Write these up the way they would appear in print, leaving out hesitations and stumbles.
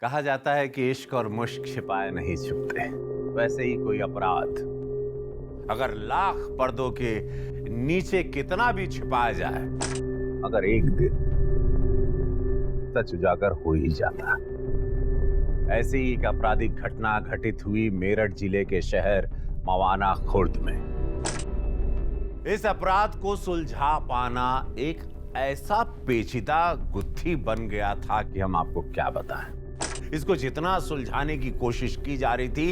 कहा जाता है कि इश्क और मुश्क छिपाए नहीं छुपते, वैसे ही कोई अपराध अगर लाख पर्दों के नीचे कितना भी छिपाया जाए, अगर एक दिन सच उजागर हो ही जाता। ऐसी ही एक आपराधिक घटना घटित हुई मेरठ जिले के शहर मवाना खुर्द में। इस अपराध को सुलझा पाना एक ऐसा पेचीदा गुत्थी बन गया था कि हम आपको क्या बताएं। इसको जितना सुलझाने की कोशिश की जा रही थी,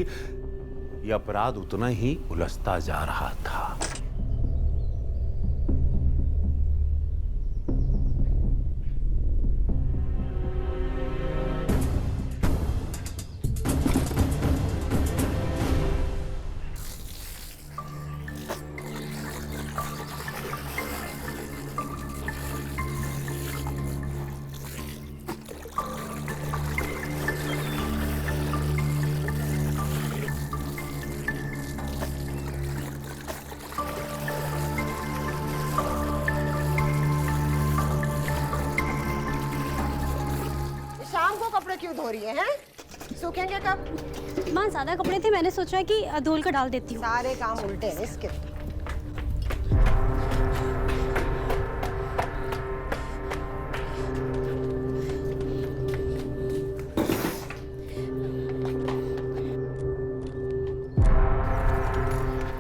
यह अपराध उतना ही उलझता जा रहा था। क्यों धो रही है? सूखेंगे कब? माँ ज्यादा कपड़े थे, मैंने सोचा कि धुल कर डाल देती हूँ। सारे काम उल्टे हैं इसके।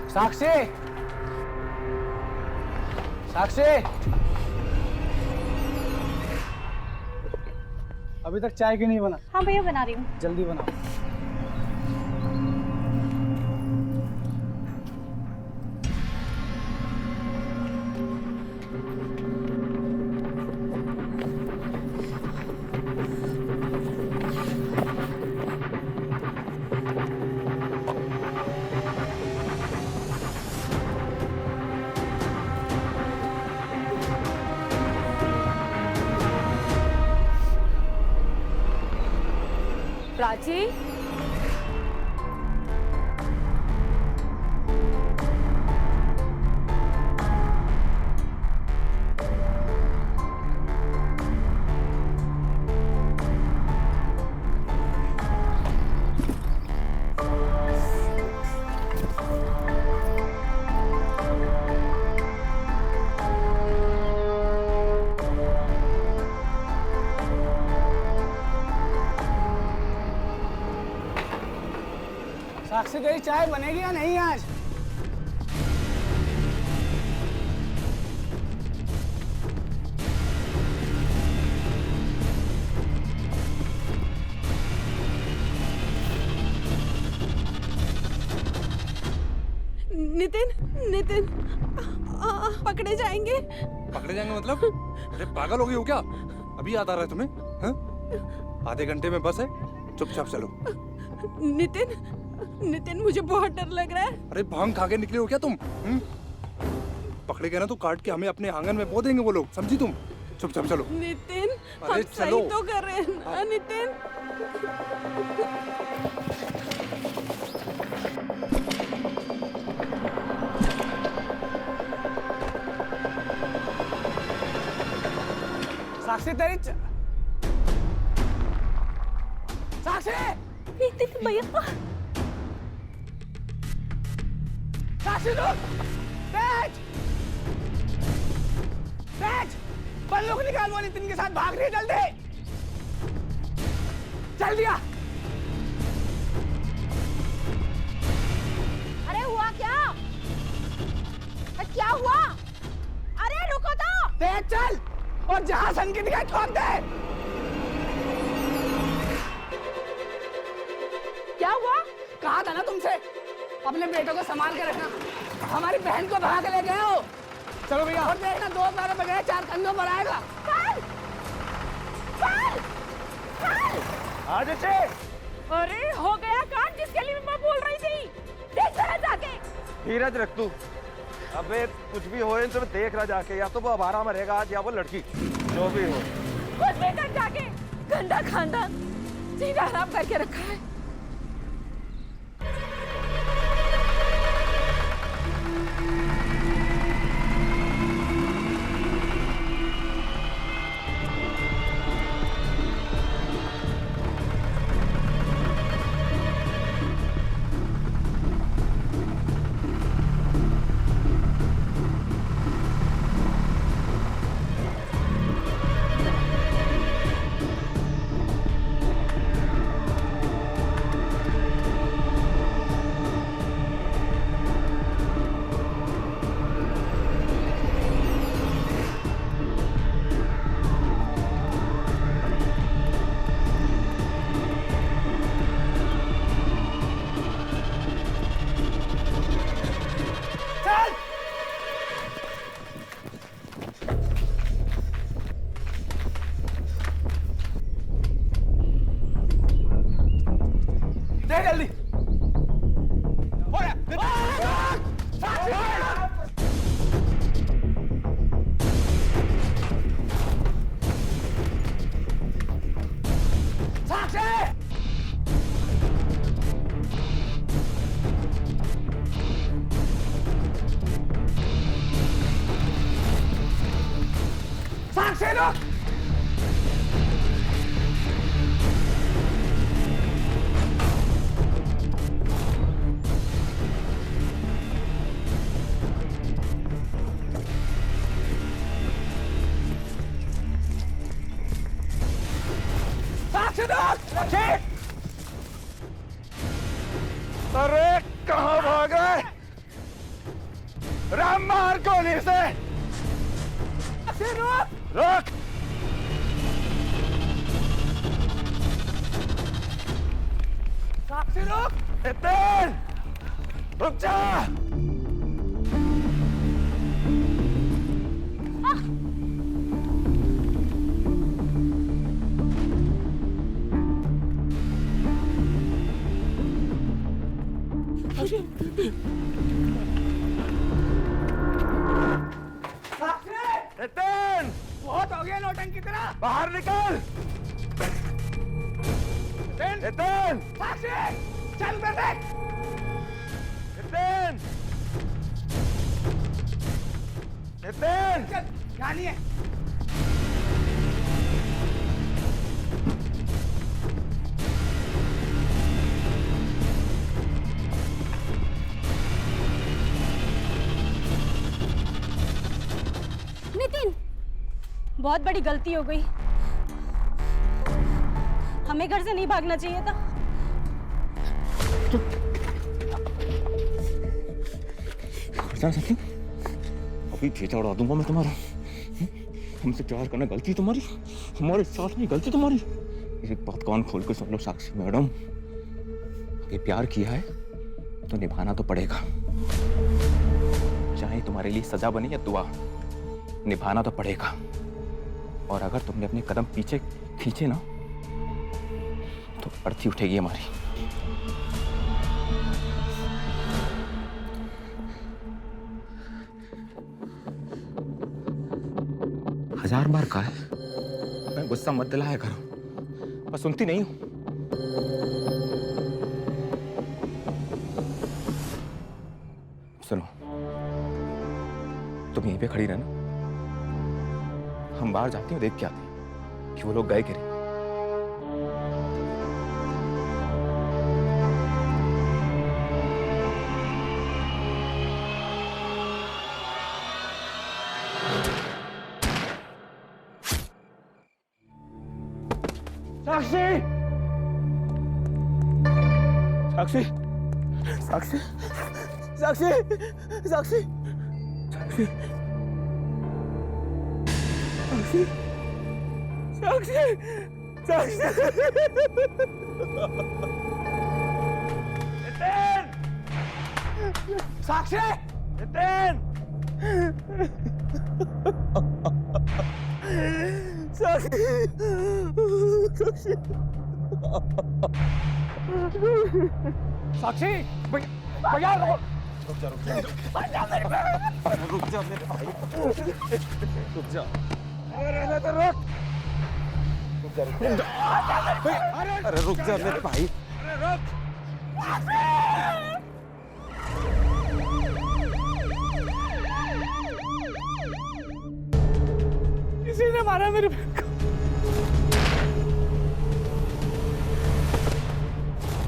साक्षी, साक्षी, अभी तक चाय क्यों नहीं बना? हाँ भैया बना रही हूँ। जल्दी बनाओ। प्राची, साक्षी, तेरी चाय बनेगी या नहीं आज? नितिन, नितिन, पकड़े जाएंगे। पकड़े जाएंगे मतलब? अरे पागल हो गई हो क्या? अभी याद आ रहा है तुम्हें? हाँ? आधे घंटे में बस है, चुपचाप चलो। नितिन, नितिन, मुझे बहुत डर लग रहा है। अरे भांग खा के निकले हो क्या तुम? पकड़े गए ना तो काट के हमें अपने आंगन में बो देंगे वो लोग, समझी तुम? चुपचाप चलो। नितिन, अरे हम चलो। सही तो कर रहे हैं ना नितिन? साक्षी, तेरी साक्षी, नितिन भैया, साक्षी रुक! तेज! तेज! बंदूक निकाल, वो नितिन के साथ भाग रही है, जल्दी! चल दिया! अरे हुआ क्या? क्या हुआ? अरे रुको तो! तेज चल! और जहां सन की दिखाई ठोक दे! क्या हुआ? कहा था ना तुमसे, अपने बेटों को संभाल के रखना। हमारी बहन को भगा के ले गए हो। चलो भैया, और देखना 2 पैरों पर गए, 4 कंधों पर आएगा। चल! चल! चल! आदित्य! अरे हो गया कांड जिसके लिए मैं बोल रही थी। देख जरा जाके। धीरज रख तू। अबे कुछ भी हो तो देख रहा जाके, या तो वो आवारा मरेगा आज या वो लड़की, जो भी हो। कुछ भी कर जाके, गंदा खानदान सीधा हराम करके रखा है। साक्षी रुक। साक्षी रुक। अरे कहाँ भाग रहे? राम मार गोली से। रुक। साक्षी रुक। नितिन, रुक जा। नितिन, बहुत हो गया नौटंकी तेरा। बाहर निकल। नितिन, साक्षी चल बेटे। नितिन, नितिन, चल यहाँ नहीं है। नितिन, बहुत बड़ी गलती हो गई। हमें घर से नहीं भागना चाहिए था। सत्य, अभी ठेचा उड़ा दूंगा मैं तुम्हारा। हमसे प्यार करना गलती तुम्हारी, हमारे साथ में गलती तुम्हारी। एक बात कान खोल के सुन लो साक्षी मैडम, ये प्यार किया है तो निभाना तो पड़ेगा, चाहे तुम्हारे लिए सजा बने या दुआ, निभाना तो पड़ेगा। और अगर तुमने अपने कदम पीछे खींचे ना तो अर्थी उठेगी हमारी। हजार बार कहा है मैं गुस्सा मत दिलाया करो, पर सुनती नहीं हूं। सुनो, तुम यहीं पे खड़ी रहना, हम बाहर जाती हूँ, देख के आते हैं कि वो लोग गए कि नहीं। साक्षी, साक्षी, साक्षी, साक्षी, साक्षी, साक्षी, साक्षी, साक्षी, नितिन, साक्षी नितिन, साक्षी, साक्षी, साक्षी भैया रुक जा मेरे भाई, रुक जा। अरे रहने तो रुक। अरे रुक जा मेरे भाई। अरे रुक। किसी ने मारा मेरे बहन को।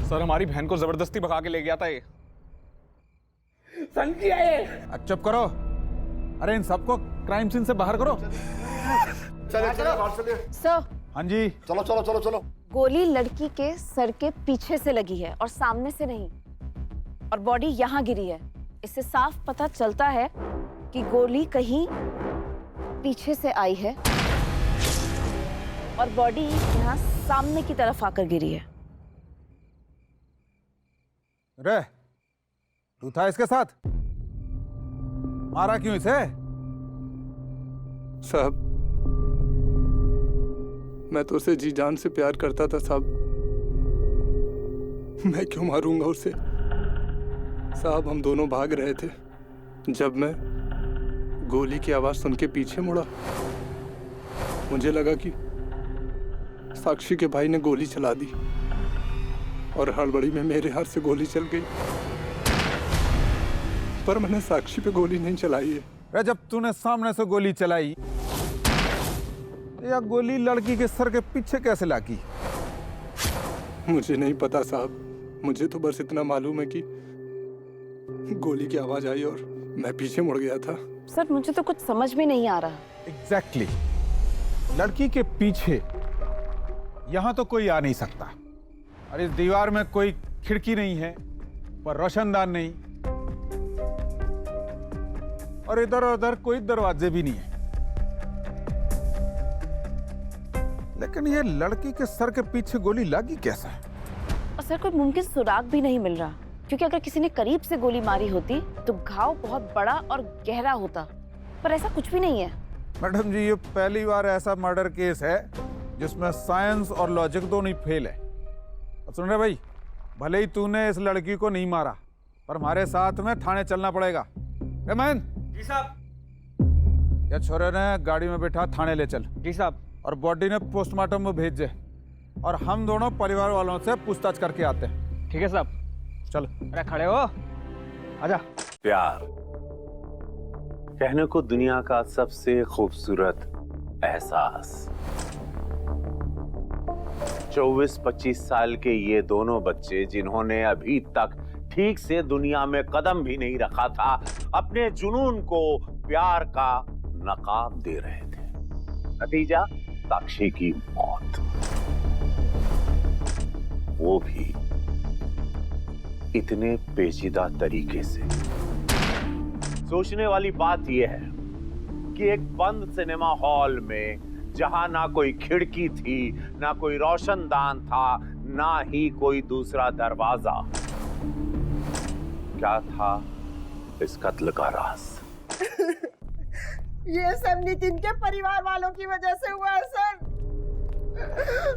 सर, हमारी बहन को जबरदस्ती भगा के ले गया था ये। सन किया ये। चुप करो। अरे इन सबको क्राइम सीन से बाहर करो। सर, हाँ जी, चलो चलो चलो चलो। गोली लड़की के सर के पीछे से लगी है और सामने से नहीं, और बॉडी यहाँ गिरी है। इससे साफ पता चलता है कि गोली कहीं पीछे से आई है और बॉडी यहाँ सामने की तरफ आकर गिरी है। रे तू था इसके साथ? मारा क्यों इसे? साहब, मैं तो उसे जी जान से प्यार करता था साहब, मैं क्यों मारूंगा उसे? साहब, हम दोनों भाग रहे थे जब मैं गोली की आवाज सुन के पीछे मुड़ा। मुझे लगा कि साक्षी के भाई ने गोली चला दी और हड़बड़ी में मेरे हाथ से गोली चल गई, पर मैंने साक्षी पे गोली नहीं चलाई है। रे जब तूने सामने से गोली चलाई यह गोली लड़की के सर के पीछे कैसे लागी? मुझे नहीं पता साहब, मुझे तो बस इतना मालूम है कि गोली की आवाज आई और मैं पीछे मुड़ गया था। सर मुझे तो कुछ समझ में नहीं आ रहा। एग्जैक्टली लड़की के पीछे यहां तो कोई आ नहीं सकता, और इस दीवार में कोई खिड़की नहीं है, पर रोशनदान नहीं, और इधर उधर कोई दरवाजे भी नहीं है। लेकिन ये लड़की के सर के पीछे गोली लगी कैसा है? और सर कोई मुमकिन सुराग भी नहीं मिल रहा, क्योंकि अगर किसी ने करीब से गोली मारी होती तो घाव बहुत बड़ा और गहरा होता, पर ऐसा कुछ भी नहीं है। मैडम जी, ये पहली बार ऐसा मर्डर केस है जिसमें साइंस और लॉजिक दोनों ही फेल है। और सुन रहे भाई, भले ही तूने इस लड़की को नहीं मारा, पर हमारे साथ में थाने चलना पड़ेगा। जी साहब। या छोरे ने गाड़ी में बैठा थाने ले चल। जी साहब। और बॉडी ने पोस्टमार्टम में भेज दे, और हम दोनों परिवार वालों से पूछताछ करके आते हैं। ठीक है साहब, चल। अरे खड़े हो, आजा। प्यार कहने को दुनिया का सबसे खूबसूरत एहसास। 24-25 साल के ये दोनों बच्चे, जिन्होंने अभी तक ठीक से दुनिया में कदम भी नहीं रखा था, अपने जुनून को प्यार का नकाब दे रहे थे। नतीजा साक्षी की मौत, वो भी इतने पेचीदा तरीके से। सोचने वाली बात यह है कि एक बंद सिनेमा हॉल में, जहां ना कोई खिड़की थी, ना कोई रोशनदान था, ना ही कोई दूसरा दरवाजा, क्या था इस कत्ल का राज? ये सब नितिन के परिवार वालों की वजह से हुआ है सर।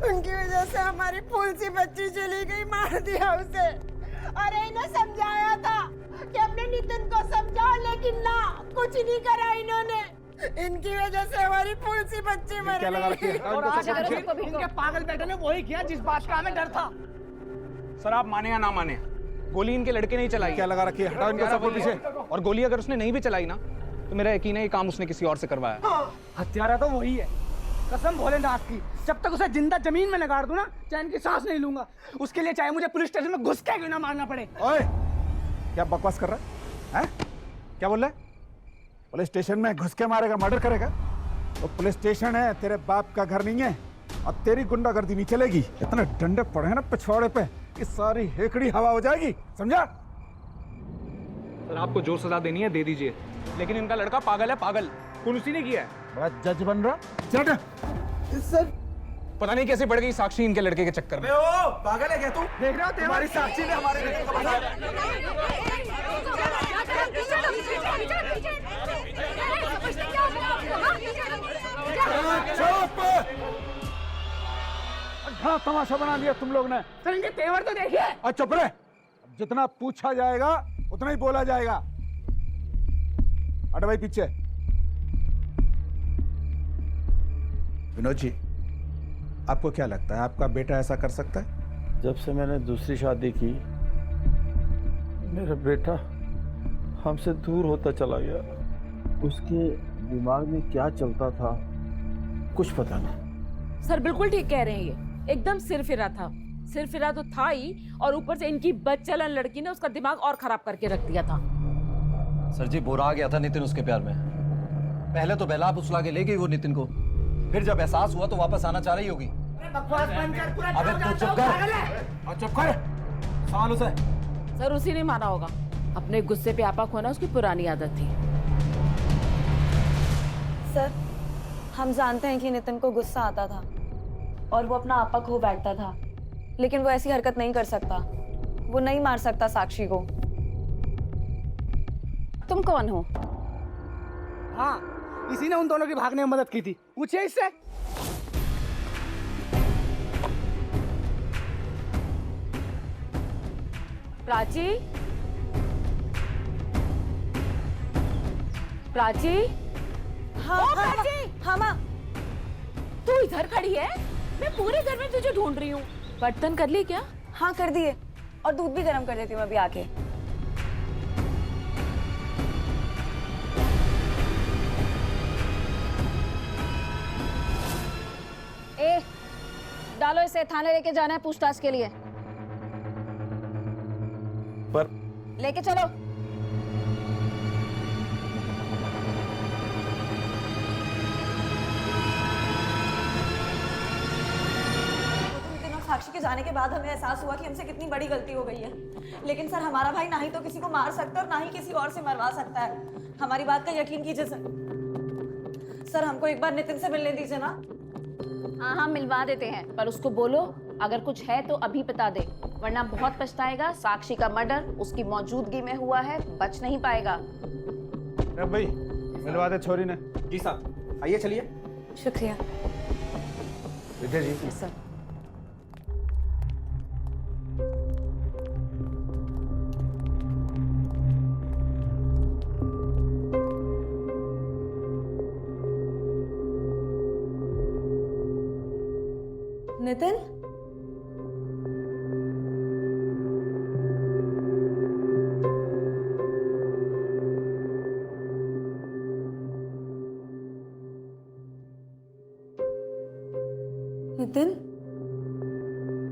उनकी वजह से हमारी फूल सी बच्ची चली गई, मार दिया उसे। अरे इन्हें समझाया था कि अपने नितिन को समझाओ, लेकिन ना, कुछ नहीं करा इन्होंने। इनकी वजह से हमारी फूल सी बच्ची मर गई। और आज इनके पागल बेटे ने वही किया जिस बात का हमें डर था। सर आप माने या ना माने, गोली इनके लड़के नहीं चलाई। क्या लगा रखी है? हटाओ इनको सबको पीछे। और गोली अगर उसने नहीं भी चलाई ना, तो मेरा यकीन है ये काम उसने किसी और से करवाया। हत्यारा तो वही है, कसम भोलेनाथ की। जब तक उसे जिंदा जमीन में नगाड़ दूं ना, चैन की सांस नहीं लूंगा। उसके लिए चाहे मुझे पुलिस स्टेशन में घुस के क्यों ना मारना पड़े। ओए, क्या बकवास कर रहा है? क्या बोल रहा है? पुलिस स्टेशन में घुस के मारेगा, मर्डर करेगा? तो पुलिस स्टेशन है, तेरे बाप का घर नहीं है, और तेरी गुंडागर्दी नहीं चलेगी। इतने डंडे पड़े हैं ना पिछवाड़े पे, कि सारी हेकड़ी हवा हो जाएगी, समझा? सर आपको जो सजा देनी है दे दीजिए, लेकिन इनका लड़का पागल है, पागल। खून उसी ने किया है। बड़ा जज बन रहा। चल सर, पता नहीं कैसे बढ़ गई साक्षी इनके लड़के के चक्कर में। ओ पागल है क्या तू? देख रहे हो तुम्हारी साक्षी ने हमारे लड़के को बचाया। हाँ, तमाशा बना दिया तुम लोग ने। सर इनके तेवर तो देखिए। और चुप रहे, जितना पूछा जाएगा उतना ही बोला जाएगा। हट भाई पीछे। विनोद जी, आपको क्या लगता है आपका बेटा ऐसा कर सकता है? जब से मैंने दूसरी शादी की, मेरा बेटा हमसे दूर होता चला गया। उसके दिमाग में क्या चलता था कुछ पता नहीं। सर बिल्कुल ठीक कह रहे हैं, ये एकदम सिरफिरा था। सिरफिरा तो था ही, और ऊपर से इनकी बदचलन लड़की ने उसका दिमाग और खराब करके रख दिया था। सर जी, बोरा आ गया था नितिन उसके प्यार में। पहले तो बहला फुसला के ले गई वो नितिन को, फिर जब एहसास हुआ तो वापस आना चाह रही होगी। अबे तू चुप कर। चुप कर, सवाल उसे। सर उसी ने मारा होगा, अपने गुस्से पे आपा खोना उसकी पुरानी आदत थी। सर हम जानते हैं कि नितिन को गुस्सा आता था और वो अपना आपा खो बैठता था, लेकिन वो ऐसी हरकत नहीं कर सकता। वो नहीं मार सकता साक्षी को। तुम कौन हो? हाँ, इसी ने उन दोनों की भागने में मदद की थी। पूछिए इससे। प्राची, प्राची। हाँ, ओ प्राची, हाँ माँ। तू इधर खड़ी है? मैं पूरे घर में तुझे ढूंढ रही हूँ। बर्तन कर ली क्या? हाँ कर दिए, और दूध भी गर्म कर देती हूँ अभी आके। डालो इसे, थाने लेके जाना है पूछताछ के लिए। पर लेके चलो। साक्षी के जाने के बाद हमें एहसास हुआ कि हमसे कितनी बड़ी गलती हो गई है। लेकिन सर, हमारा भाई ना ही तो किसी को मार सकता है और ना ही किसी और से मरवा सकता है। हमारी बात का यकीन कीजिए सर। सर, हमको एक बार नितिन से मिलने दीजिए ना। हाँ, मिलवा देते हैं, पर उसको बोलो अगर कुछ है तो अभी बता दे, वरना बहुत पछताएगा। साक्षी का मर्डर उसकी मौजूदगी में हुआ है, बच नहीं पाएगा। अब भाई मिलवा दे छोरी ने। जी साहब, आइए चलिए। शुक्रिया। विद्या जी। सर। नितिन, नितिन,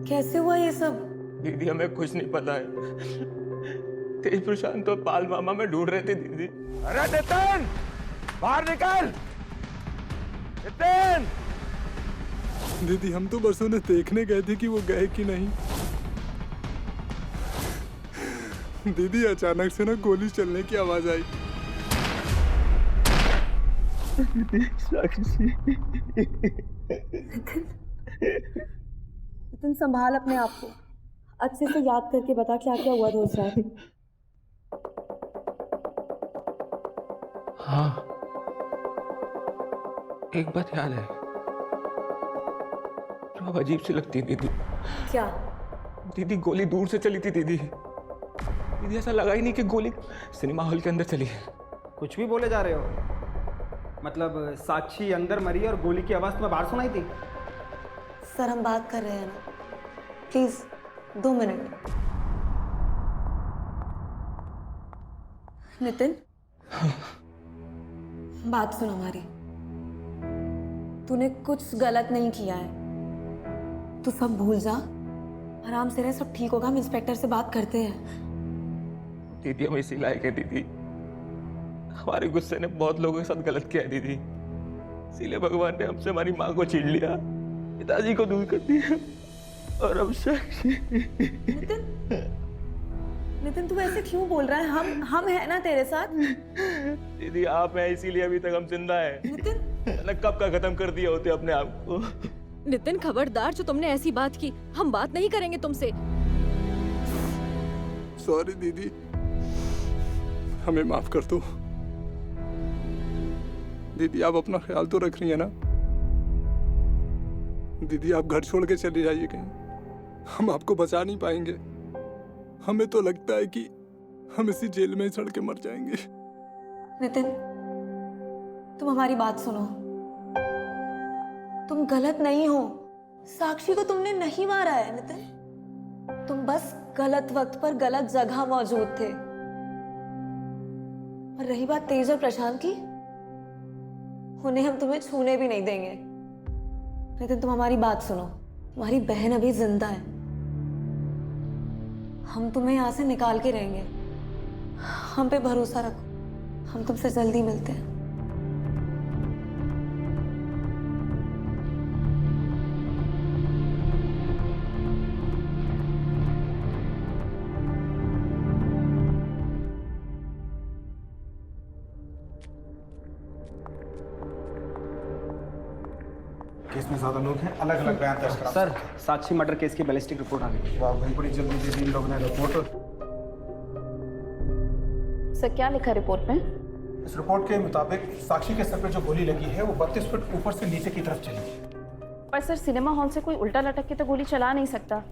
कैसे हुआ ये सब? दीदी, हमें कुछ नहीं पता है। तेज प्रशांत तो पाल मामा में ढूंढ रहे थे दीदी। अरे नितिन, बाहर निकल। नितिन! दीदी, हम तो बस उन्हें देखने गए थे कि वो गए कि नहीं। दीदी, अचानक से ना गोली चलने की आवाज आई। नितिन, संभाल अपने आप को। अच्छे से याद करके बता क्या क्या हुआ था उस रात। हाँ, एक बात याद है जो अब अजीब सी लगती है दीदी। क्या? दीदी, गोली दूर से चली थी दीदी। दीदी, ऐसा लगा ही नहीं कि गोली सिनेमा हॉल के अंदर चली है। कुछ भी बोले जा रहे हो। मतलब साक्षी अंदर मरी और गोली की आवाज़ तुम्हें बाहर सुनाई थी? सर, हम बात कर रहे हैं ना, प्लीज 2 मिनट। नितिन, बात सुन हमारी। तूने कुछ गलत नहीं किया है। तू सब भूल जा, आराम से रह, सब ठीक होगा। हम इंस्पेक्टर से बात करते हैं। दीदी, हम इसी लायक है दीदी। हमारे गुस्से ने बहुत लोगों के साथ गलत किया है दीदी। इसीलिए भगवान ने हमसे हमारी माँ को छीन लिया, पिताजी को दूर कर दिया और अब साक्षी। नितिन, तू ऐसे क्यों बोल रहा है? हम है ना तेरे साथ। दीदी, आप हैं इसीलिए अभी तक हम जिंदा हैं। नितिन, कब का खत्म कर दिया होते अपने आप को। नितिन, खबरदार, जो तुमने ऐसी बात की, हम बात नहीं करेंगे तुमसे। सॉरी दीदी, हमें माफ कर दो। दीदी, आप अपना ख्याल तो रख रही है ना? दीदी, आप घर छोड़ के चली जाइए कहीं, हम आपको बचा नहीं पाएंगे। हमें तो लगता है कि हम इसी जेल में ही सड़ के मर जाएंगे। नितिन, तुम हमारी बात सुनो। तुम गलत नहीं हो। साक्षी को तुमने नहीं मारा है नितिन। तुम बस गलत वक्त पर गलत जगह मौजूद थे। और रही बात तेज और प्रशांत की, उन्हें हम तुम्हें छूने भी नहीं देंगे। नितिन, तुम हमारी बात सुनो। तुम्हारी बहन अभी जिंदा है। हम तुम्हें यहाँ से निकाल के रहेंगे। हम पे भरोसा रखो। हम तुमसे जल्दी मिलते हैं। केस में ज्यादा लोग हैं, अलग अलग बयान दर्ज करा। सर, साक्षी मर्डर केस की बैलिस्टिक रिपोर्ट आ गई। वाह भाई, बड़ी जल्दी दे दी इन लोगों ने रिपोर्ट। सर, क्या लिखा रिपोर्ट में? इस रिपोर्ट के मुताबिक साक्षी के सर पे जो गोली लगी है वो 32 फुट ऊपर से नीचे की तरफ चली है। पर सर, सिनेमा हॉल से कोई उल्टा लटक के तो गोली चला नहीं सकता,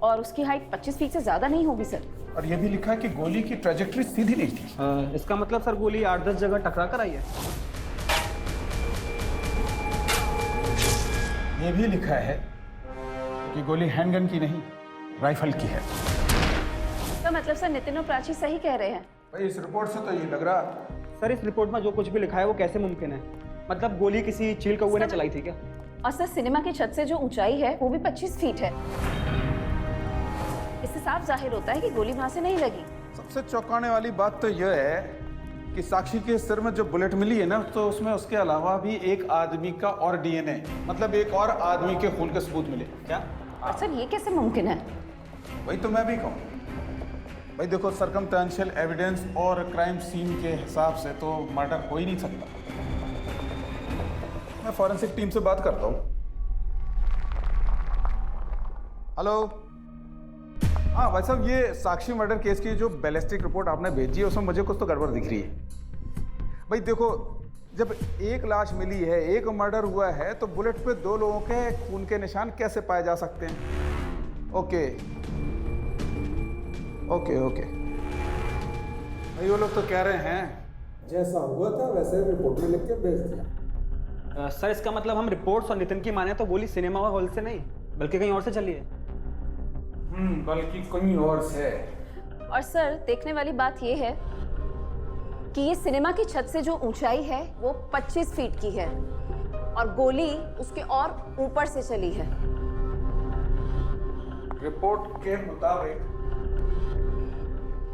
और उसकी हाइट 25 फीट से ज्यादा नहीं होगी सर। और ये भी लिखा है कि गोली की ट्रेजेक्टरी सीधी नहीं थी। इसका मतलब सर, गोली 8-10 जगह टकरा कर आई है। ये भी लिखा है कि गोली हैंडगन की नहीं, राइफल की है। तो मतलब सर, नितिन और प्राची सही कह रहे हैं। भाई, इस रिपोर्ट से तो ये लग रहा। सर, इस रिपोर्ट में जो कुछ भी लिखा है वो कैसे मुमकिन है? मतलब गोली किसी चील कौवे ने चलाई थी क्या? और सर सिनेमा की छत से जो ऊंचाई है वो भी 25 फीट है। इससे साफ जाहिर होता है कि गोली वहां से नहीं लगी। सबसे चौंकाने वाली बात तो यह है कि साक्षी के सिर में जो बुलेट मिली है ना, तो उसमें उसके अलावा भी एक आदमी का और डीएनए, मतलब एक और आदमी के खून के सबूत मिले। क्या? और सर ये कैसे मुमकिन है? वही तो मैं भी कहूँ भाई। देखो, सर्कमस्टेंशियल एविडेंस और क्राइम सीन के हिसाब से तो मर्डर हो ही नहीं सकता। मैं फॉरेंसिक टीम से बात करता हूँ। हेलो। हाँ भाई साहब, ये साक्षी मर्डर केस की जो बैलिस्टिक रिपोर्ट आपने भेजी है उसमें मुझे कुछ तो गड़बड़ दिख रही है। भाई देखो, जब एक लाश मिली है, एक मर्डर हुआ है, तो बुलेट पे 2 लोगों के खून के निशान कैसे पाए जा सकते हैं? ओके ओके ओके भाई, वो लोग तो कह रहे हैं जैसा हुआ था वैसे रिपोर्ट में लिख के भेज दिया। सर इसका मतलब हम रिपोर्ट्स और नितिन की माने तो गोली सिनेमा हॉल से नहीं बल्कि कहीं और से चली है। बल्कि कहीं और से। और सर देखने वाली बात यह है कि ये सिनेमा की छत से जो ऊंचाई है वो 25 फीट की है और गोली उसके और ऊपर से चली है। रिपोर्ट के मुताबिक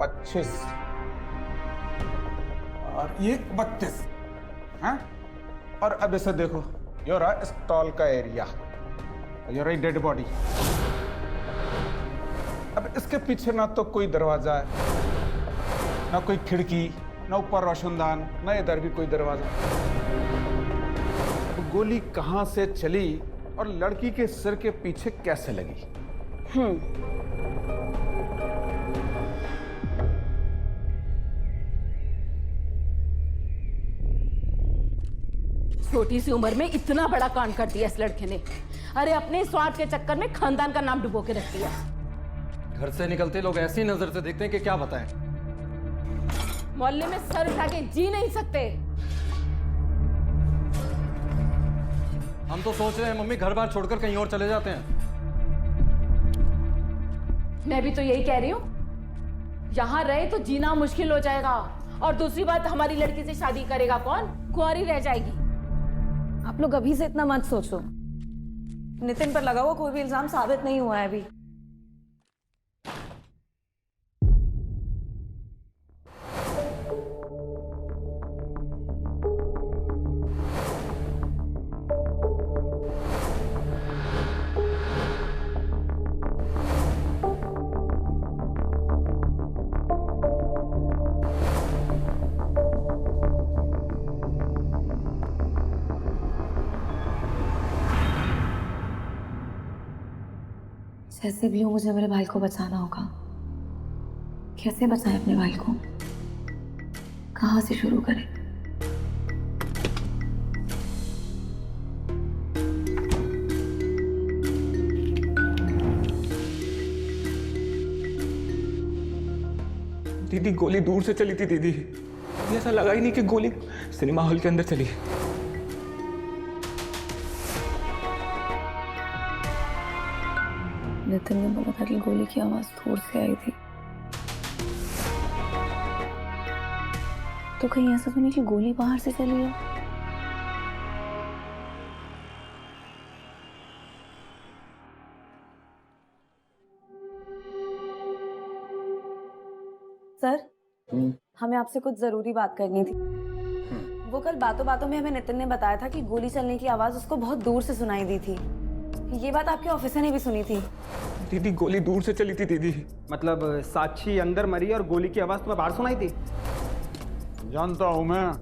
25 और ये 32 हैं? और अब इसे देखो, ये रहा स्टॉल का एरिया, ये रही डेड बॉडी। अब इसके पीछे ना तो कोई दरवाजा है, ना कोई खिड़की, ना ऊपर रोशनदान, ना इधर भी कोई दरवाजा। अब गोली कहां से चली और लड़की के सिर के पीछे कैसे लगी? छोटी सी उम्र में इतना बड़ा कांड कर दिया इस लड़के ने। अरे अपने स्वार्थ के चक्कर में खानदान का नाम डुबो के रख दिया। घर से निकलते लोग ऐसी नजर से देखते हैं कि क्या बताएं। मोहल्ले में सर उठा के जी नहीं सकते। हम तो सोच रहे हैं मम्मी घर बार छोड़कर कहीं और चले जाते हैं। मैं भी तो यही कह रही हूँ, यहाँ रहे तो जीना मुश्किल हो जाएगा। और दूसरी बात, हमारी लड़की से शादी करेगा कौन? कुंवारी रह जाएगी। आप लोग अभी से इतना मत सोचो। नितिन पर लगा हुआ कोई भी इल्जाम साबित नहीं हुआ है अभी। जैसे भी हो मुझे मेरे भाई को बचाना होगा। कैसे बचाएं अपने भाई को? कहां से शुरू करें? दीदी गोली दूर से चली थी दीदी। ऐसा लगा ही नहीं कि गोली सिनेमा हॉल के अंदर चली। नितिन ने बोला था कि गोली की आवाज दूर से आई थी, तो कहीं ऐसा तो नहीं कि गोली बाहर से चली है? सर, हमें आपसे कुछ जरूरी बात करनी थी। वो कल बातों बातों में हमें नितिन ने बताया था कि गोली चलने की आवाज उसको बहुत दूर से सुनाई दी थी। ये बात आपके ऑफिसर ने भी सुनी थी। दीदी गोली दूर से चली थी दीदी। मतलब साक्षी अंदर मरी और गोली की आवाज तुम्हें बाहर सुनाई थी? जानता हूं मैं।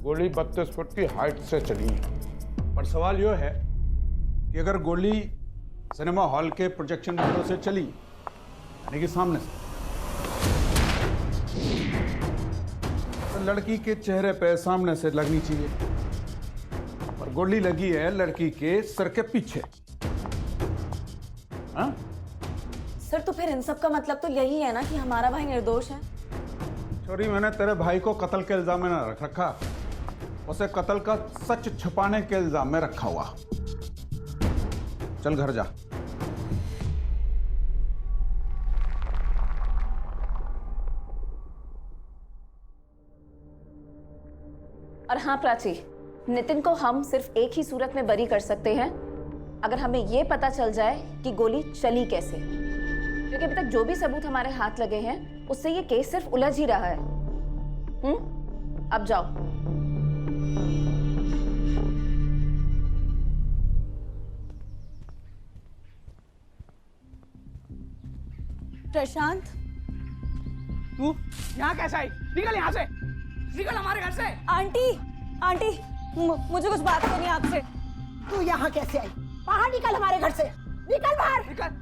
गोली 32 फुट की हाइट से चली है, पर सवाल यह है कि अगर गोली सिनेमा हॉल के प्रोजेक्शन विंडो से चली, यानी कि सामने से, तो लड़की के चेहरे पे सामने से लगनी चाहिए, और गोली लगी है लड़की के सिर के पीछे। हाँ? सर तो फिर इन सब का मतलब तो यही है ना कि हमारा भाई निर्दोष है। छोरी, मैंने तेरे भाई को कत्ल के इल्जाम में न रख रखा, उसे कत्ल का सच छुपाने के इल्जाम में रखा हुआ। चल घर जा। और हाँ प्राची, नितिन को हम सिर्फ एक ही सूरत में बरी कर सकते हैं, अगर हमें ये पता चल जाए कि गोली चली कैसे। क्योंकि अभी तक जो भी सबूत हमारे हाथ लगे हैं उससे ये केस सिर्फ उलझ ही रहा है। अब जाओ। प्रशांत, तू यहाँ कैसे आई? निकल यहाँ से, निकल हमारे घर से। आंटी मुझे कुछ बात करनी है आपसे। तू यहाँ कैसे आई? बाहर निकल हमारे घर से, निकल बाहर। निकल।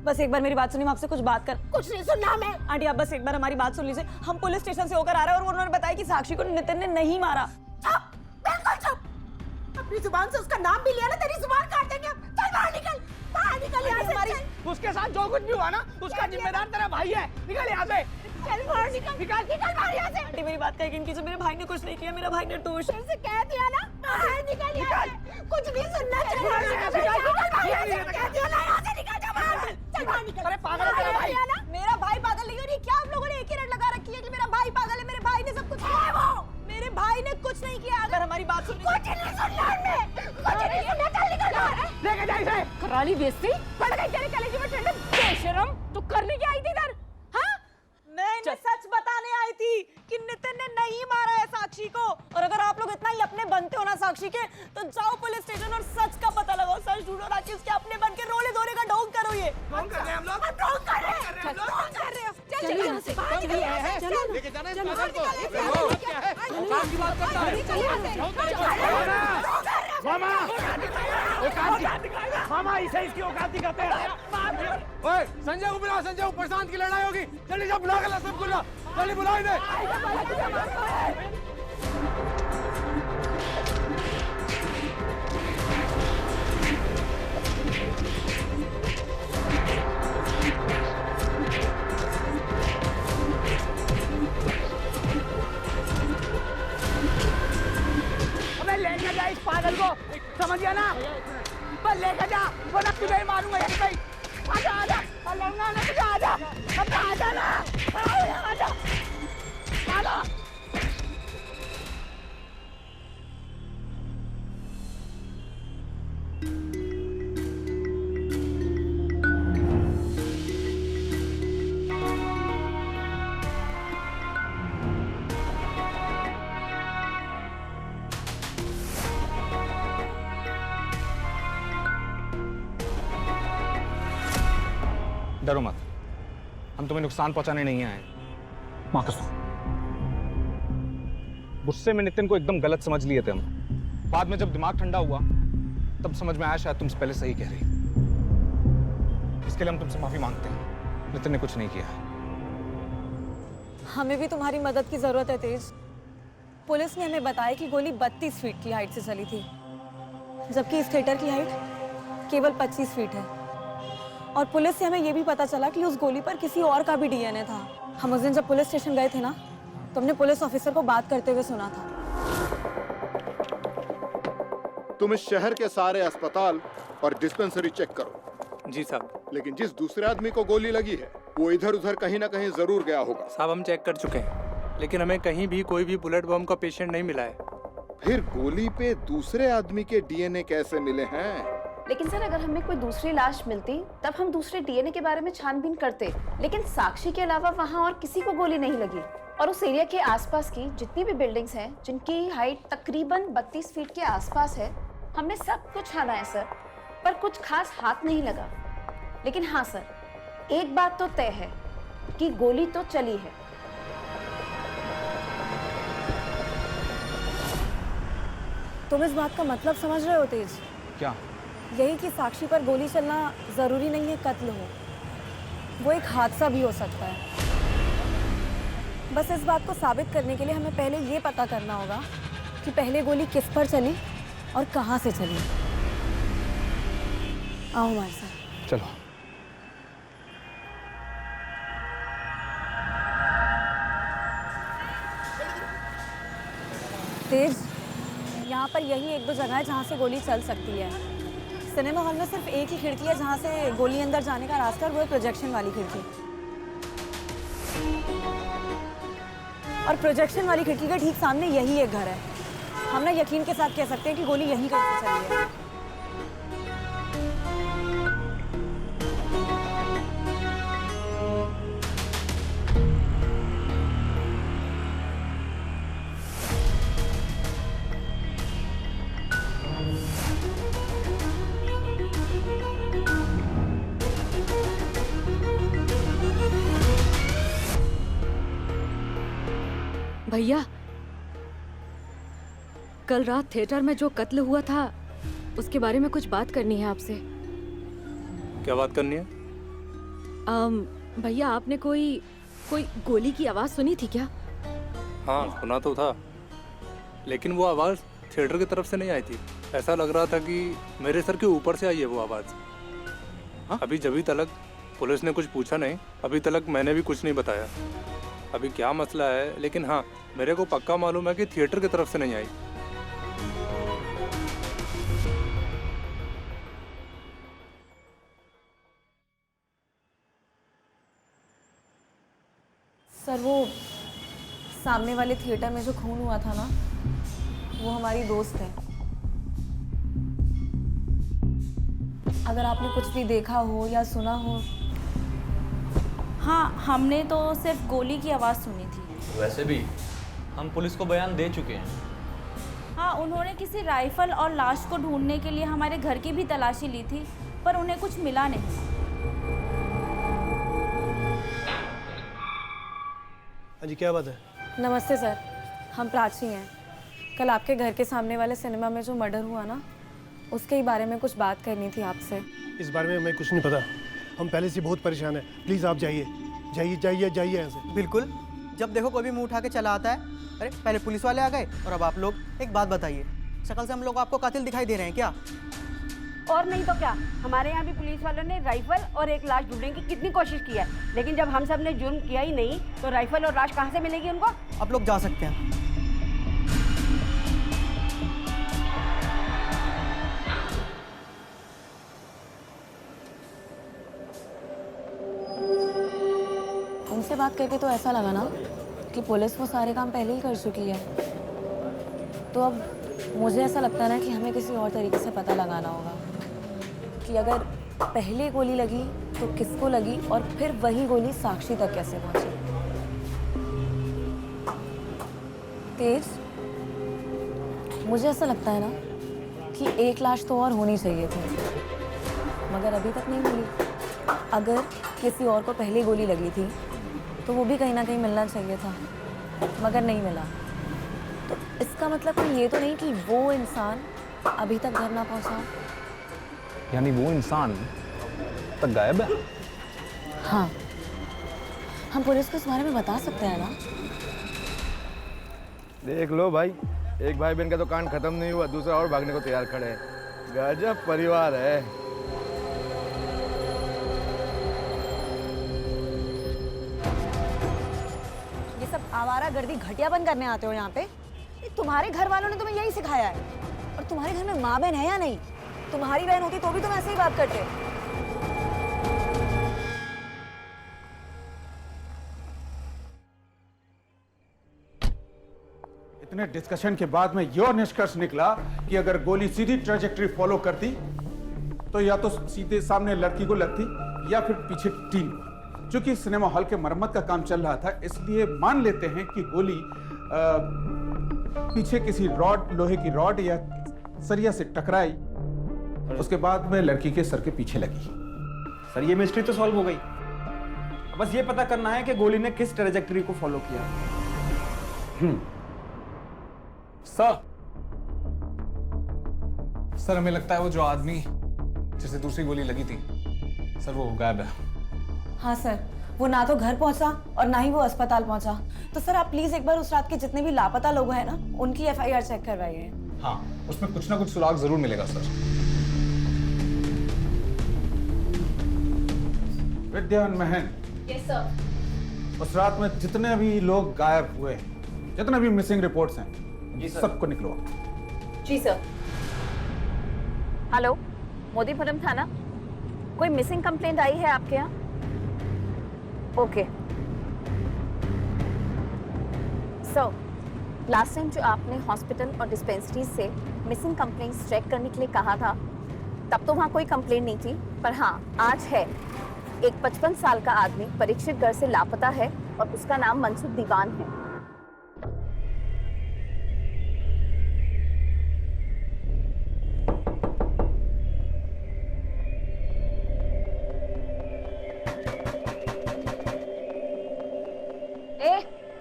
बस एक बार मेरी बात सुनिए, मैं आपसे कुछ बात कर। कुछ नहीं सुनना मैं। आंटी आप बस एक बार हमारी बात सुन लीजिए। हम पुलिस स्टेशन से होकर आ रहे हैं और उन्होंने बताया कि साक्षी को नितिन ने नहीं मारा। चुप, बिल्कुल चुप। अपनी जुबान से उसका नाम भी लिया ना, तेरी जुबान काट देंगे। चल बाहर निकल, बाहर निकल यहाँ से। उसके साथ जो कुछ भी हुआ ना, उसका जिम्मेदार तेरा भाई है। निकल यहाँ से। चल बाहर निकल, निकल बाहर यहाँ से। आंटी मेरी बात का यकीन कीजिए, मेरे भाई ने कुछ नहीं किया, मेरा भाई निर्दोष है। से कह दिया ना, बाहर निकल यहाँ से। कुछ नहीं सुनना चाहिए। कह दिया ना, यहाँ से निकल जा बाहर। चल बाहर निकल। अरे पागल है तेरा भाई। मेरा भाई पागल नहीं है। क्या आप लोगों ने एक ही रट लगा रखी है कि मेरा भाई पागल है? मेरे भाई ने सब कुछ किया है। वो मेरे भाई ने कुछ नहीं किया। अगर हमारी बात सुन, कुछ नहीं सुनना हमने, कुछ नहीं सुनना। चल निकल बाहर। लेके जा इसे। कराली बेइज्जती पड़ गई तेरे कलेजे में ठंडक। बेशरम, तू करने क्या आई थी इधर? मैं सच बताने आई थी कि नितिन ने नहीं मारा है साक्षी को। और अगर आप लोग इतना ही अपने बनते हो ना साक्षी के, तो जाओ पुलिस स्टेशन और सच का पता लगाओ। सच ढूंढो, ना कि उसके अपने बन के रोले धोरे का ढोंग करो। ये ढोंग कर रहे हैं हम लोग। ढोंग कर रहे हैं, ढोंग कर रहे हो। चल चल यहाँ से बाहर निकल। चल लेके जाना है चल पागल को। चल क्या है? औकात की बात करता है। चल यहाँ से। मामा, मामा इसे इसकी औकात दिखाते हैं। ओए संजय को बुला, संजय को। प्रशांत की लड़ाई होगी। जल्दी जा, बुला कर सबको ला। जल्दी बुला इन्हें। अबे लेके जा इस पागल को, समझ गया ना? बस लेके जा, वरना तुझे ही मारूंगा यहीं पे। आजा आजा, लौंगा ना तुझे। आजा, अब आजा ना। आजा, आजा। डरो मत, हम तुम्हें नुकसान पहुंचाने नहीं आए। माँ कसम, गुस्से में नितिन को एकदम गलत समझ लिए थे हम। बाद में जब दिमाग ठंडा हुआ तब समझ में आया शायद तुम पहले सही कह रही। इसके लिए हम तुमसे माफी मांगते हैं। नितिन ने कुछ नहीं किया। हमें भी तुम्हारी मदद की जरूरत है तेज। पुलिस ने हमें बताया कि गोली 32 फीट की हाइट से चली थी, जबकि इस थिएटर की हाइट केवल 25 फीट है। और पुलिस से हमें यह भी पता चला कि उस गोली पर किसी और का भी डीएनए था। हम उस दिन जब पुलिस स्टेशन गए थे ना, तो हमने पुलिस ऑफिसर को बात करते हुए सुना था। तुम इस शहर के सारे अस्पताल और डिस्पेंसरी चेक करो। जी साहब। लेकिन जिस दूसरे आदमी को गोली लगी है वो इधर उधर कहीं ना कहीं जरूर गया होगा। साहब हम चेक कर चुके हैं, लेकिन हमें कहीं भी कोई भी बुलेट बम का पेशेंट नहीं मिला है। फिर गोली पे दूसरे आदमी के डीएनए कैसे मिले हैं? लेकिन सर, अगर हमें कोई दूसरी लाश मिलती तब हम दूसरे डीएनए के बारे में छानबीन करते। लेकिन साक्षी के अलावा वहाँ और किसी को गोली नहीं लगी। और उस एरिया के आसपास की जितनी भी बिल्डिंग्स हैं, जिनकी हाइट तकरीबन 32 फीट के आसपास है, हमने सब कुछ छाना है सर, पर कुछ खास हाथ नहीं लगा। लेकिन हाँ सर, एक बात तो तय है कि गोली तो चली है। तुम इस बात का मतलब समझ रहे हो तेज? क्या? यही कि साक्षी पर गोली चलना जरूरी नहीं है कत्ल हो, वो एक हादसा भी हो सकता है। बस इस बात को साबित करने के लिए हमें पहले ये पता करना होगा कि पहले गोली किस पर चली और कहां से चली। आओ हमारे साथ। चलो। तेज, यहाँ पर यही एक दो जगह है जहाँ से गोली चल सकती है। सिनेमा हॉल में सिर्फ एक ही खिड़की है जहाँ से गोली अंदर जाने का रास्ता, और वो है प्रोजेक्शन वाली खिड़की। और प्रोजेक्शन वाली खिड़की के ठीक सामने यही एक घर है। हम ना यकीन के साथ कह सकते हैं कि गोली यहीं कहीं से चली है। भैया, कल रात थिएटर में जो कत्ल हुआ था उसके बारे में कुछ बात करनी है आपसे। क्या बात करनी है? भैया, आपने कोई गोली की आवाज सुनी थी क्या? हाँ, सुना तो था, लेकिन वो आवाज़ थिएटर की तरफ से नहीं आई थी। ऐसा लग रहा था कि मेरे सर के ऊपर से आई है वो आवाज़। हाँ? अभी जब तक पुलिस ने कुछ पूछा नहीं, अभी तक मैंने भी कुछ नहीं बताया। अभी क्या मसला है, लेकिन हाँ, मेरे को पक्का मालूम है कि थिएटर की तरफ से नहीं आई। सर, वो सामने वाले थिएटर में जो खून हुआ था ना, वो हमारी दोस्त है। अगर आपने कुछ भी देखा हो या सुना हो। हाँ, हमने तो सिर्फ गोली की आवाज़ सुनी थी। वैसे भी हम पुलिस को बयान दे चुके हैं। हाँ, उन्होंने किसी राइफल और लाश को ढूंढने के लिए हमारे घर की भी तलाशी ली थी, पर उन्हें कुछ मिला नहीं। हाँ जी, क्या बात है? नमस्ते सर, हम प्राची हैं। कल आपके घर के सामने वाले सिनेमा में जो मर्डर हुआ ना, उसके ही बारे में कुछ बात करनी थी आपसे। इस बारे में हमें कुछ नहीं पता, हम पहले से बहुत परेशान हैं। प्लीज़ आप जाइए जाइए जाइए जाइए यहाँ से। बिल्कुल, जब देखो कोई भी मुंह उठा के चला आता है। अरे पहले पुलिस वाले आ गए और अब आप लोग। एक बात बताइए, शक्ल से हम लोग आपको कातिल दिखाई दे रहे हैं क्या? और नहीं तो क्या, हमारे यहाँ भी पुलिस वालों ने राइफल और एक लाश ढूंढने की कितनी कोशिश की है, लेकिन जब हम सब ने जुर्म किया ही नहीं तो राइफल और लाश कहाँ से मिलेगी उनको? आप लोग जा सकते हैं। उनसे बात करके तो ऐसा लगा ना कि पुलिस वो सारे काम पहले ही कर चुकी है। तो अब मुझे ऐसा लगता है ना कि हमें किसी और तरीके से पता लगाना होगा कि अगर पहले गोली लगी तो किसको लगी और फिर वही गोली साक्षी तक कैसे पहुंची। तेज, मुझे ऐसा लगता है ना कि एक लाश तो और होनी चाहिए थी, मगर अभी तक नहीं मिली। अगर किसी और को पहले गोली लगी थी तो वो भी कहीं ना कहीं मिलना चाहिए था, मगर नहीं मिला। तो इसका मतलब कोई ये तो नहीं कि वो इंसान अभी तक घर ना पहुंचा। यानी वो इंसान तक गायब है? हाँ, हम पुलिस को इस बारे में बता सकते हैं ना। देख लो भाई, एक भाई बहन का तो कांड खत्म नहीं हुआ, दूसरा और भागने को तैयार खड़े हैं। गजब परिवार है। ये सब आवारागर्दी घटियापन करने आते हो यहाँ पे? ये तुम्हारे घर वालों ने तुम्हें यही सिखाया है। और तुम्हारे घर में माँ बहन है या नहीं? तुम्हारी बहन होती तो भी तुम ऐसे ही बात करते। इतने डिस्कशन के बाद में यह निष्कर्ष निकला कि अगर गोली सीधी ट्रैजेक्टरी फॉलो करती तो या तो सीधे सामने लड़की को लगती या फिर पीछे टीम को। चूंकि सिनेमा हॉल के मरम्मत का काम चल रहा था, इसलिए मान लेते हैं कि गोली पीछे किसी रॉड, लोहे की रॉड या सरिया से टकराई, उसके बाद में लड़की के सर के पीछे लगी। सर, ये मिस्ट्री तो सॉल्व हो गई। अब बस ये पता करना है कि गोली ने किस ट्रैजेक्टरी को फॉलो किया। सर, हमें लगता है वो जो आदमी जिसे दूसरी गोली लगी थी, सर वो गायब है। हाँ सर, वो ना तो घर पहुंचा और ना ही वो अस्पताल पहुंचा। तो सर आप प्लीज एक बार उस रात के जितने भी लापता लोग हैं ना, उनकी FIR चेक करवाइए। हाँ, उसमें कुछ ना कुछ सुराग जरूर मिलेगा सर। विद्यान महन, यस सर। उस रात में जितने भी लोग गायब हुए, जितने भी मिसिंग रिपोर्ट्स हैं, सबको निकलो। जी सर। हेलो, मोदीपुरम थाना, कोई मिसिंग कंप्लेंट आई है आपके यहाँ? ओके सर, लास्ट टाइम जो आपने हॉस्पिटल और डिस्पेंसरीज से मिसिंग कंप्लेंट्स चेक करने के लिए कहा था, तब तो वहाँ कोई कंप्लेंट नहीं थी, पर हाँ आज है। एक 55 साल का आदमी परीक्षित घर से लापता है और उसका नाम मनसुख दीवान है।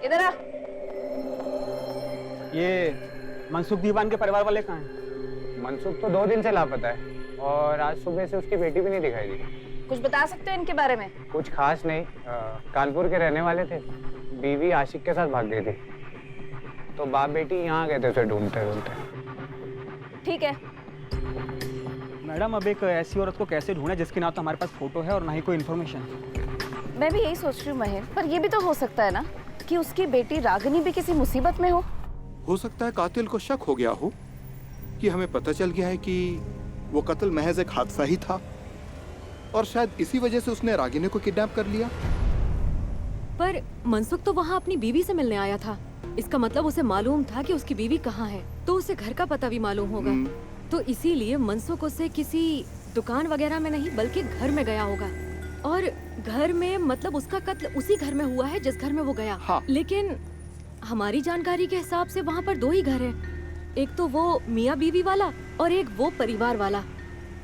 इधर आ। ये मनसुख दीवान के परिवार वाले कहाँ हैं? मनसुख तो 2 दिन से लापता है और आज सुबह से उसकी बेटी भी नहीं दिखाई दी। कुछ बता सकते हो इनके बारे में? कुछ खास नहीं, कानपुर के रहने वाले थे। बीवी आशिक के साथ भाग गई थी, तो बाप बेटी यहाँ गए थे उसे ढूंढते ढूंढते। ठीक है मैडम, अब एक ऐसी औरत को कैसे ढूंढे जिसकी ना तो हमारे पास फोटो है और ना ही कोई इन्फॉर्मेशन? मैं भी यही सोच रही हूँ महेश, पर ये भी तो हो सकता है ना कि उसकी बेटी रागिनी भी किसी मुसीबत में हो सकता है कातिल को शक हो गया हो कि हमें पता चल गया है कि वो कत्ल महज एक हादसा ही था और शायद इसी वजह से उसने रागिनी को किडनैप कर लिया। पर मनसुख तो वहाँ अपनी बीवी से मिलने आया था, इसका मतलब उसे मालूम था कि उसकी बीवी कहाँ है, तो उसे घर का पता भी मालूम होगा। तो इसीलिए मनसुख उसे किसी दुकान वगैरह में नहीं बल्कि घर में गया होगा। और घर में मतलब उसका कत्ल उसी घर में हुआ है जिस घर में वो गया। हाँ। लेकिन हमारी जानकारी के हिसाब से वहाँ पर 2 ही घर हैं, एक तो वो मियाँ बीवी वाला और एक वो परिवार वाला।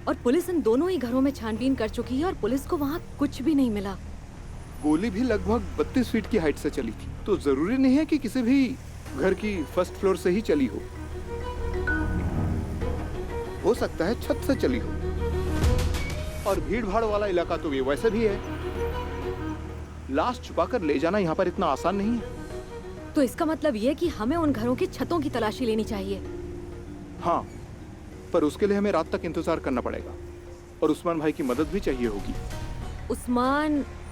और पुलिस इन दोनों ही घरों में छानबीन कर चुकी है और पुलिस को वहाँ कुछ भी नहीं मिला। गोली भी लगभग 32 फीट की हाइट से चली थी, तो जरूरी नहीं है कि किसी भी घर की फर्स्ट फ्लोर से ही चली हो सकता है छत से चली हो। और भीड़ भाड़ वाला इलाका तो ये वैसे भी है, लाश छुपाकर ले जाना यहाँ पर इतना आसान नहीं है। तो इसका मतलब ये कि हमें उन घरों की छतों की तलाशी लेनी चाहिए। हाँ, पर उसके लिए हमें रात तक इंतजार करना पड़ेगा और उस्मान भाई की मदद भी चाहिए होगी।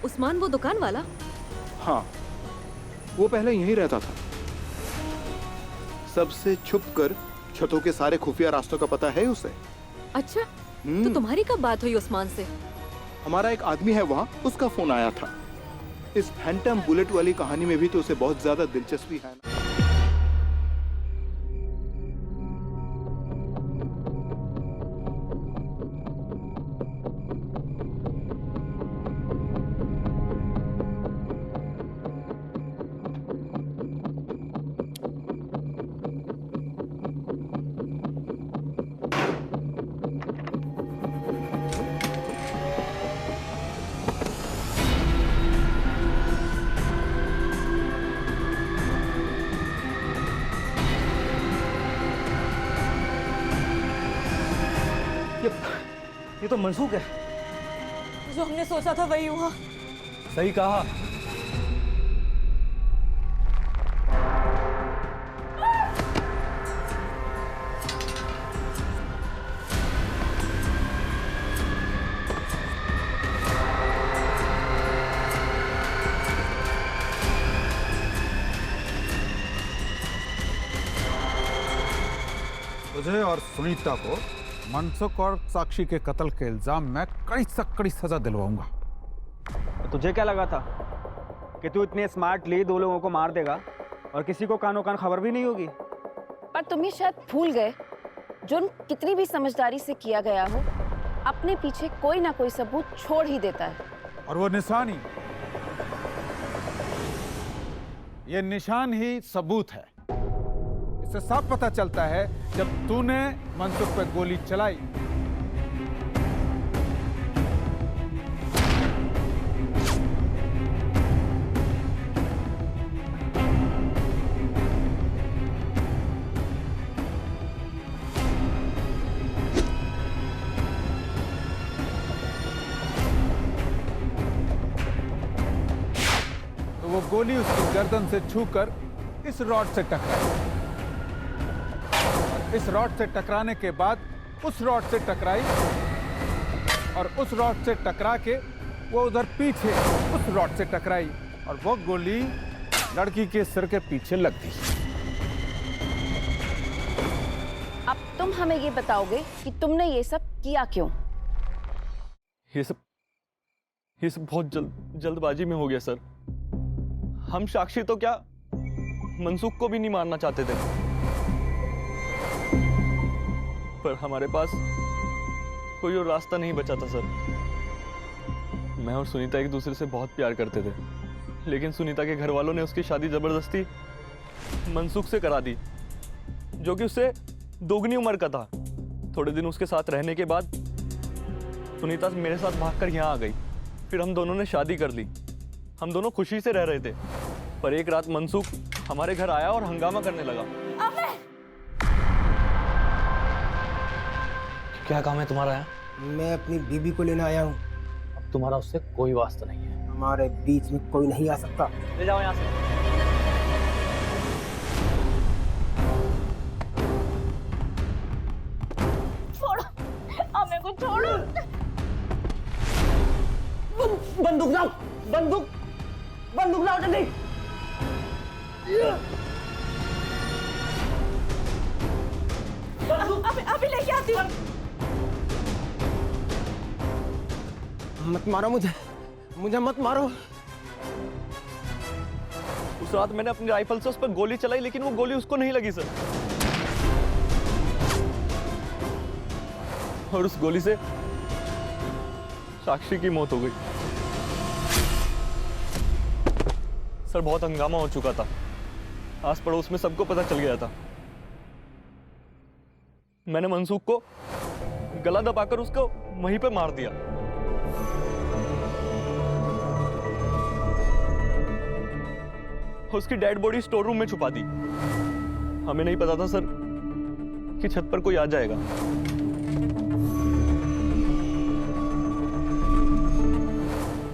उस्मान वो दुकान वाला? हाँ, वो पहले यहीं रहता था। सबसे छुपकर छतों के सारे खुफिया रास्तों का पता है उसे। अच्छा, तो तुम्हारी कब बात हुई उस्मान से? हमारा एक आदमी है वहाँ, उसका फोन आया था। इस फैंटम बुलेट वाली कहानी में भी तो उसे बहुत ज्यादा दिलचस्पी है ना। ये तो मनसूख है। जो हमने सोचा था वही हुआ। सही कहा। तुझे और सुनीता को मनसुख और साक्षी के कत्ल के इल्जाम में कड़ी से कड़ी सजा दिलवाऊंगा। तो तुझे क्या लगा था कि तू इतने स्मार्टली 2 लोगों को मार देगा और किसी को कानो कान खबर भी नहीं होगी? पर तुम ये शायद भूल गए, जुर्म कितनी भी समझदारी से किया गया हो, अपने पीछे कोई ना कोई सबूत छोड़ ही देता है। और वो निशानी, ये निशान ही सबूत है। इससे साफ पता चलता है जब तूने मनसुख पे गोली चलाई तो वो गोली उसकी गर्दन से छूकर इस रॉड से टकराई। इस रॉड से टकराने के बाद उस रॉड से टकराई और उस रॉड से टकरा के वो उधर पीछे उस रॉड से टकराई और वो गोली लड़की के सिर के पीछे लग गई। अब तुम हमें ये बताओगे कि तुमने ये सब किया क्यों? ये सब बहुत जल्दबाजी में हो गया सर। हम साक्षी तो क्या, मनसुख को भी नहीं मारना चाहते थे, पर हमारे पास कोई और रास्ता नहीं बचा था सर। मैं और सुनीता एक दूसरे से बहुत प्यार करते थे, लेकिन सुनीता के घर वालों ने उसकी शादी जबरदस्ती मनसुख से करा दी, जो कि उससे दोगुनी उम्र का था। थोड़े दिन उसके साथ रहने के बाद सुनीता मेरे साथ भागकर यहाँ आ गई। फिर हम दोनों ने शादी कर ली। हम दोनों खुशी से रह रहे थे, पर एक रात मनसुख हमारे घर आया और हंगामा करने लगा। क्या काम है तुम्हारा यहाँ? मैं अपनी बीबी को लेने आया हूँ। अब तुम्हारा उससे कोई वास्ता नहीं है। हमारे बीच में कोई नहीं आ सकता। ले जाओ यहाँ से। छोड़ो, हमें को छोड़ो। बंदूक लाओ, बंदूक लाओ जल्दी। अभी लेके आती हूँ। मत मारो मुझे मत मारो। उस रात मैंने अपनी राइफल से उस पर गोली चलाई, लेकिन वो गोली उसको नहीं लगी सर। और उस गोली से साक्षी की मौत हो गई। सर बहुत हंगामा हो चुका था, आस पड़ोस में सबको पता चल गया था। मैंने मनसुख को गला दबाकर उसको वहीं पे मार दिया। उसकी डेड बॉडी स्टोर रूम में छुपा दी। हमें नहीं पता था सर कि छत पर कोई आ जाएगा।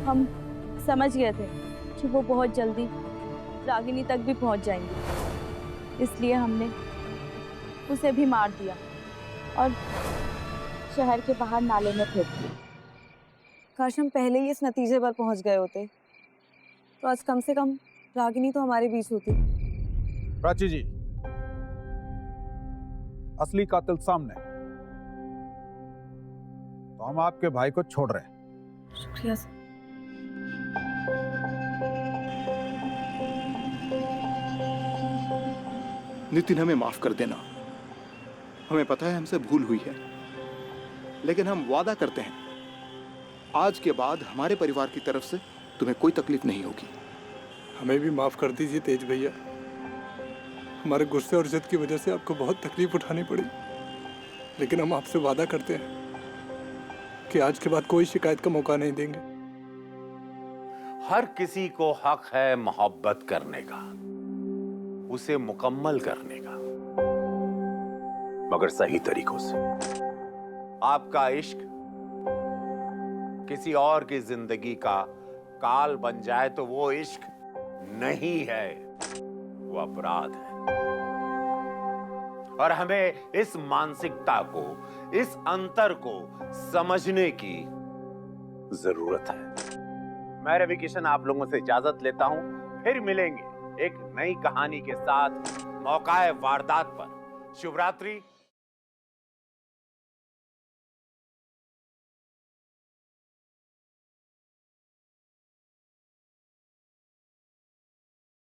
हम समझ गए थे कि वो बहुत जल्दी रागिनी तक भी पहुंच जाएंगे, इसलिए हमने उसे भी मार दिया और शहर के बाहर नाले में फेंक दिया। काश हम पहले ही इस नतीजे पर पहुंच गए होते, तो आज कम से कम रागिनी तो हमारे बीच होती। प्राची जी, असली कातिल सामने, तो हम आपके भाई को छोड़ रहे हैं। शुक्रिया सर। नितिन, हमें माफ कर देना। हमें पता है हमसे भूल हुई है, लेकिन हम वादा करते हैं आज के बाद हमारे परिवार की तरफ से तुम्हें कोई तकलीफ नहीं होगी। हमें भी माफ कर दीजिए तेज भैया। हमारे गुस्से और जिद की वजह से आपको बहुत तकलीफ उठानी पड़ी, लेकिन हम आपसे वादा करते हैं कि आज के बाद कोई शिकायत का मौका नहीं देंगे। हर किसी को हक है मोहब्बत करने का, उसे मुकम्मल करने का, मगर सही तरीकों से। आपका इश्क किसी और की जिंदगी का काल बन जाए तो वो इश्क नहीं है, वो अपराध है। और हमें इस मानसिकता को, इस अंतर को समझने की जरूरत है। मैं रवि किशन आप लोगों से इजाजत लेता हूं, फिर मिलेंगे एक नई कहानी के साथ मौकाए वारदात पर। शुभ रात्रि।